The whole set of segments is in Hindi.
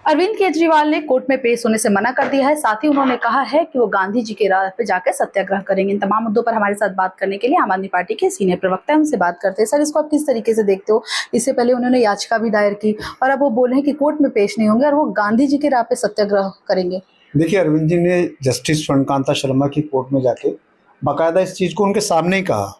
अरविंद केजरीवाल ने कोर्ट में पेश होने से मना कर दिया है। साथ ही उन्होंने कहा है कि वो गांधी जी के राह पे जाकर सत्याग्रह करेंगे। इन तमाम मुद्दों पर हमारे साथ बात करने के लिए आम आदमी पार्टी के सीनियर प्रवक्ता हैं, उनसे बात करते हैं। सर, इसको आप किस तरीके से देखते हो? इससे पहले उन्होंने याचिका भी दायर की और अब वो बोले हैं कि कोर्ट में पेश नहीं होंगे और वो गांधी जी के राह पे सत्याग्रह करेंगे। देखिए, अरविंद जी ने जस्टिस स्वर्णकांता शर्मा की कोर्ट में जाके बाकायदा इस चीज़ को उनके सामने ही कहा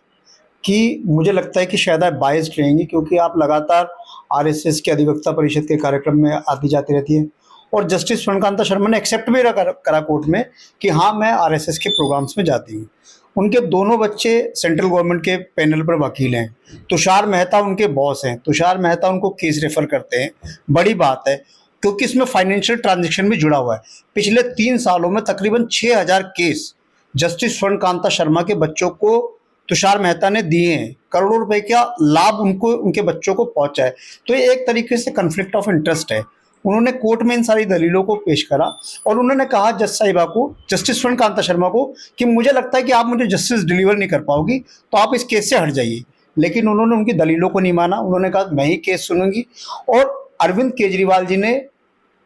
कि मुझे लगता है कि शायद आप बायस्ड रहेंगी, क्योंकि आप लगातार आरएसएस के अधिवक्ता परिषद के कार्यक्रम में आती जाती रहती हैं। और जस्टिस स्वर्णकांता शर्मा ने एक्सेप्ट भी करा कोर्ट में कि हाँ, मैं आरएसएस के प्रोग्राम्स में जाती हूँ। उनके दोनों बच्चे सेंट्रल गवर्नमेंट के पैनल पर वकील हैं। तुषार मेहता उनके बॉस हैं। तुषार मेहता उनको केस रेफर करते हैं। बड़ी बात है, क्योंकि इसमें फाइनेंशियल ट्रांजैक्शन भी जुड़ा हुआ है। पिछले 3 सालों में तकरीबन 6000 केस जस्टिस स्वर्णकांता शर्मा के बच्चों को तुषार मेहता ने दिए हैं। करोड़ों रुपए का लाभ उनको, उनके बच्चों को पहुंचा है। तो ये एक तरीके से कन्फ्लिक्ट ऑफ इंटरेस्ट है। उन्होंने कोर्ट में इन सारी दलीलों को पेश करा और उन्होंने कहा जज साहिबा को, जस्टिस स्वर्णकांता शर्मा को, कि मुझे लगता है कि आप मुझे जस्टिस डिलीवर नहीं कर पाओगी, तो आप इस केस से हट जाइए। लेकिन उन्होंने उनकी दलीलों को नहीं माना। उन्होंने कहा मैं ही केस सुनूंगी। और अरविंद केजरीवाल जी ने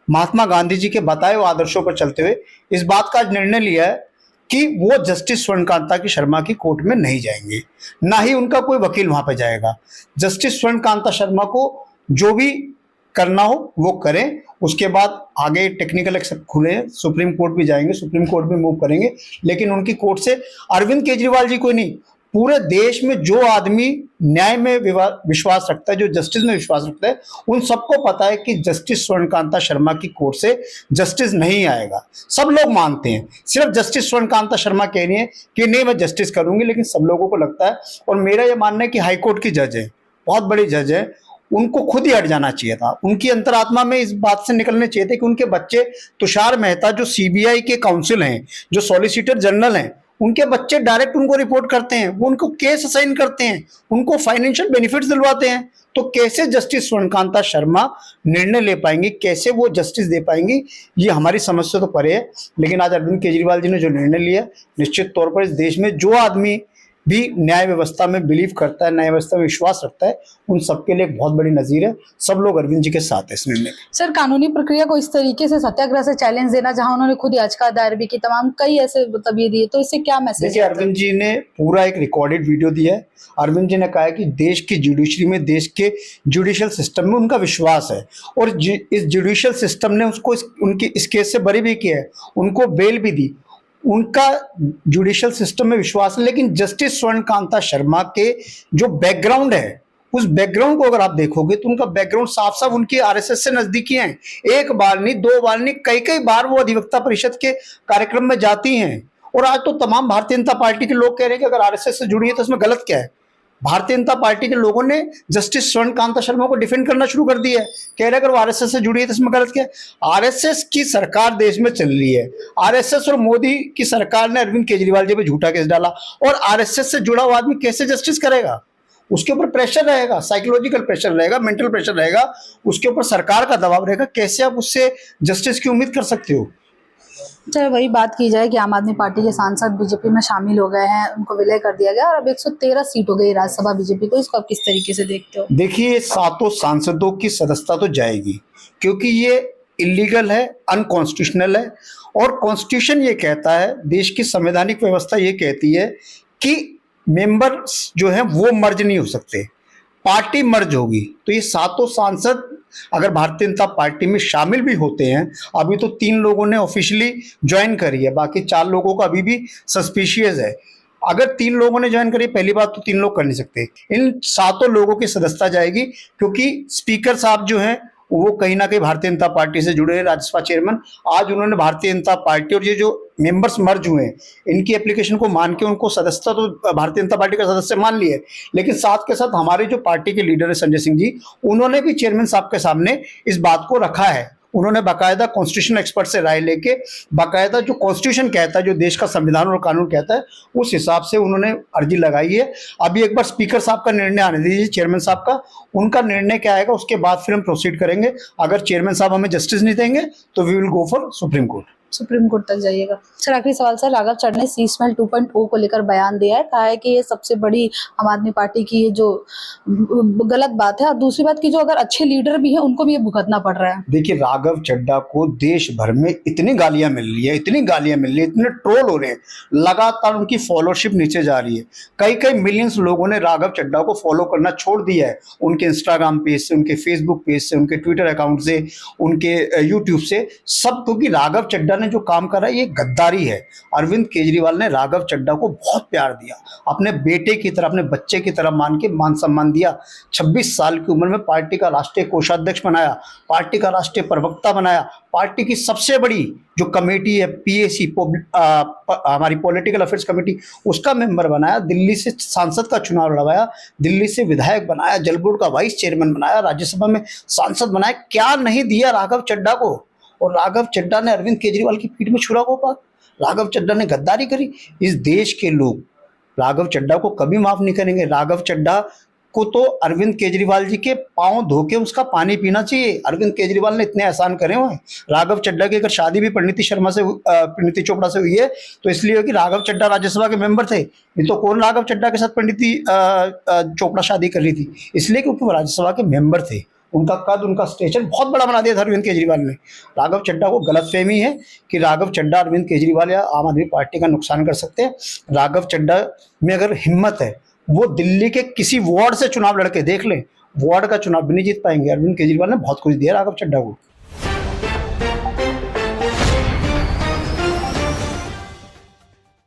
महात्मा गांधी जी के बताए हुए आदर्शों पर चलते हुए इस बात का निर्णय लिया है कि वो जस्टिस स्वर्णकांता की शर्मा की कोर्ट में नहीं जाएंगे, ना ही उनका कोई वकील वहां पर जाएगा। जस्टिस स्वर्णकांता शर्मा को जो भी करना हो वो करें। उसके बाद आगे टेक्निकल एक्सेप्ट खुले, सुप्रीम कोर्ट भी जाएंगे, सुप्रीम कोर्ट भी मूव करेंगे। लेकिन उनकी कोर्ट से अरविंद केजरीवाल जी को नहीं, पूरे देश में जो आदमी न्याय में विश्वास रखता है, जो जस्टिस में विश्वास रखता है, उन सबको पता है कि जस्टिस स्वर्णकांता शर्मा की कोर्ट से जस्टिस नहीं आएगा। सब लोग मानते हैं। सिर्फ जस्टिस स्वर्णकांता शर्मा कह रही है कि नहीं मैं जस्टिस करूंगी, लेकिन सब लोगों को लगता है, और मेरा यह मानना है कि हाईकोर्ट की जज है, बहुत बड़ी जज है, उनको खुद ही हट जाना चाहिए था। उनकी अंतरात्मा में इस बात से निकलने चाहिए थे कि उनके बच्चे तुषार मेहता, जो सीबीआई के काउंसिल हैं, जो सॉलिसिटर जनरल हैं, उनके बच्चे डायरेक्ट उनको रिपोर्ट करते हैं, वो उनको केस असाइन करते हैं, उनको फाइनेंशियल बेनिफिट्स दिलवाते हैं। तो कैसे जस्टिस स्वर्णकांता शर्मा निर्णय ले पाएंगी, कैसे वो जस्टिस दे पाएंगी, ये हमारी समझ से तो परे है। लेकिन आज अरविंद केजरीवाल जी ने जो निर्णय लिया, निश्चित तौर पर इस देश में जो आदमी भी न्याय व्यवस्था में बिलीव करता है, न्याय व्यवस्था में विश्वास रखता है, उन सबके लिए एक बहुत बड़ी नजीर है। सब लोग अरविंद जी के साथ है इस निर्णय में। सर, कानूनी प्रक्रिया को इस तरीके से सत्याग्रह से चैलेंज देना, जहां उन्होंने खुद याचिका दायर भी की, तमाम कई ऐसे मतलब ये दिए, तो इससे क्या मैसेज? देखिए, अरविंद जी ने पूरा एक रिकॉर्डेड वीडियो दिया है। अरविंद जी ने कहा है कि देश की जुडिशरी में, देश के जुडिशियल सिस्टम में उनका विश्वास है और इस जुडिशियल सिस्टम ने उसको उनकी इस केस से बरी भी किया है, उनको बेल भी दी। उनका जुडिशियल सिस्टम में विश्वास है। लेकिन जस्टिस स्वर्णकांता शर्मा के जो बैकग्राउंड है, उस बैकग्राउंड को अगर आप देखोगे तो उनका बैकग्राउंड साफ साफ उनकी आरएसएस से नजदीकी हैं। एक बार नहीं, 2 बार नहीं, कई कई बार वो अधिवक्ता परिषद के कार्यक्रम में जाती हैं। और आज तो तमाम भारतीय जनता पार्टी के लोग कह रहे हैं कि अगर आरएसएस से जुड़ी है तो इसमें गलत क्या है। भारतीय जनता पार्टी के लोगों ने जस्टिस स्वर्णकांता शर्मा को डिफेंड करना शुरू कर दिया है, कह रहे अगर वो आरएसएस से जुड़ी है तो इसमें गलत क्या है। आरएसएस की सरकार देश में चल रही है। आरएसएस और मोदी की सरकार ने अरविंद केजरीवाल जी पे झूठा केस डाला, और आरएसएस से जुड़ा हुआ आदमी कैसे जस्टिस करेगा? उसके ऊपर प्रेशर रहेगा, साइकोलॉजिकल प्रेशर रहेगा, मेंटल प्रेशर रहेगा, उसके ऊपर सरकार का दबाव रहेगा। कैसे आप उससे जस्टिस की उम्मीद कर सकते हो? चाहे वही बात की जाए कि आम आदमी पार्टी के सांसद बीजेपी में शामिल हो गए हैं, उनको विलय कर दिया गया और अब 113 सीट हो गई राज्यसभा बीजेपी को, इसको आप किस तरीके से देखते हो? देखिए, 7 सांसदों की सदस्यता तो जाएगी, क्योंकि ये इलीगल है, अनकॉन्स्टिट्यूशनल है। और कॉन्स्टिट्यूशन ये कहता है, देश की संवैधानिक व्यवस्था ये कहती है कि मेंबर्स जो हैं वो मर्ज नहीं हो सकते, पार्टी मर्ज होगी। तो ये 7 सांसद अगर भारतीय जनता पार्टी में शामिल भी होते हैं, अभी तो 3 लोगों ने ऑफिशियली ज्वाइन करी है, बाकी 4 लोगों का अभी भी सस्पिशियस है। अगर 3 लोगों ने ज्वाइन करी, पहली बात तो 3 लोग कर नहीं सकते। इन 7 लोगों की सदस्यता जाएगी, क्योंकि स्पीकर साहब जो हैं वो कहीं ना कहीं भारतीय जनता पार्टी से जुड़े हैं, राज्यसभा चेयरमैन। आज उन्होंने भारतीय जनता पार्टी और ये जो मेंबर्स मर्ज हुए हैं, इनकी एप्लीकेशन को मान के उनको सदस्यता तो भारतीय जनता पार्टी का सदस्य मान लिया है। लेकिन साथ के साथ हमारे जो पार्टी के लीडर है संजय सिंह जी, उन्होंने भी चेयरमैन साहब के सामने इस बात को रखा है। उन्होंने बाकायदा कॉन्स्टिट्यूशनल एक्सपर्ट से राय लेके, बाकायदा जो कॉन्स्टिट्यूशन कहता है, जो देश का संविधान और कानून कहता है, उस हिसाब से उन्होंने अर्जी लगाई है। अभी एक बार स्पीकर साहब का निर्णय आने दीजिए, चेयरमैन साहब का, उनका निर्णय क्या आएगा उसके बाद फिर हम प्रोसीड करेंगे। अगर चेयरमैन साहब हमें जस्टिस नहीं देंगे तो we will go for supreme court. Supreme court तक जाइएगा। सर आखिरी सवाल सर, राघव चड्ढा ने सी स्मेल 2.0 को लेकर बयान दिया है, कहा है कि ये सबसे बड़ी आम आदमी पार्टी की ये जो गलत बात है, और दूसरी बात की जो अगर अच्छे लीडर भी हैं उनको भी ये भुगतना पड़ रहा है। देखिए, राघव चड्ढा को देश भर में इतनी गालियां मिल रही है, इतनी गालियां मिल रही है, इतने ट्रोल हो रहे हैं, लगातार उनकी फॉलोशिप नीचे जा रही है। कई कई मिलियंस लोगों ने राघव चड्ढा को फॉलो करना छोड़ दिया है, उनके इंस्टाग्राम पेज से, उनके फेसबुक पेज से, उनके ट्विटर अकाउंट से, उनके यूट्यूब से, सब, क्योंकि राघव चड्ढा ने जो काम करा है ये गद्दारी है। अरविंद केजरीवाल ने राघव चड्ढा को बहुत प्यार दिया, अपने बेटे की तरह, अपने बच्चे की तरह मान के मान सम्मान दिया। 26 साल की उम्र में पार्टी का राष्ट्रीय कोषाध्यक्ष बनाया, पार्टी का राष्ट्रीय प्रवक्ता बनाया, पार्टी की सबसे बड़ी जो कमेटी है पीएसी, हमारी पॉलिटिकल अफेयर्स कमेटी, उसका मेंबर बनाया, दिल्ली से सांसद का चुनाव लड़वाया, दिल्ली से विधायक बनाया, जल बोर्ड का वाइस चेयरमैन बनाया, राज्यसभा में सांसद बनाया। क्या नहीं दिया राघव चड्ढा को। और राघव चड्ढा ने अरविंद केजरीवाल की पीठ में छुरा घोंपा, राघव चड्ढा ने गद्दारी करी। इस देश के लोग राघव चड्ढा को कभी माफ नहीं करेंगे। राघव चड्ढा को तो अरविंद केजरीवाल जी के पांव धो के उसका पानी पीना चाहिए। अरविंद केजरीवाल ने इतने एहसान करे हुए हैं। राघव चड्ढा की अगर शादी भी परिणीति चोपड़ा से हुई है तो इसलिए हो कि राघव चड्ढा राज्यसभा के मेंबर थे। नहीं तो कौन राघव चड्ढा के साथ परिणीति चोपड़ा शादी कर रही थी? इसलिए क्योंकि वो राज्यसभा के मेंबर थे। उनका कद, उनका स्टेचर बहुत बड़ा बना दिया था अरविंद केजरीवाल ने। राघव चड्ढा को गलतफहमी है कि राघव चड्ढा अरविंद केजरीवाल या आम आदमी पार्टी का नुकसान कर सकते हैं। राघव चड्ढा में अगर हिम्मत है, वो दिल्ली के किसी वार्ड से चुनाव लड़के देख लें, वार्ड का चुनाव भी नहीं जीत पाएंगे। अरविंद केजरीवाल ने बहुत कुछ दिया राघव चड्ढा को।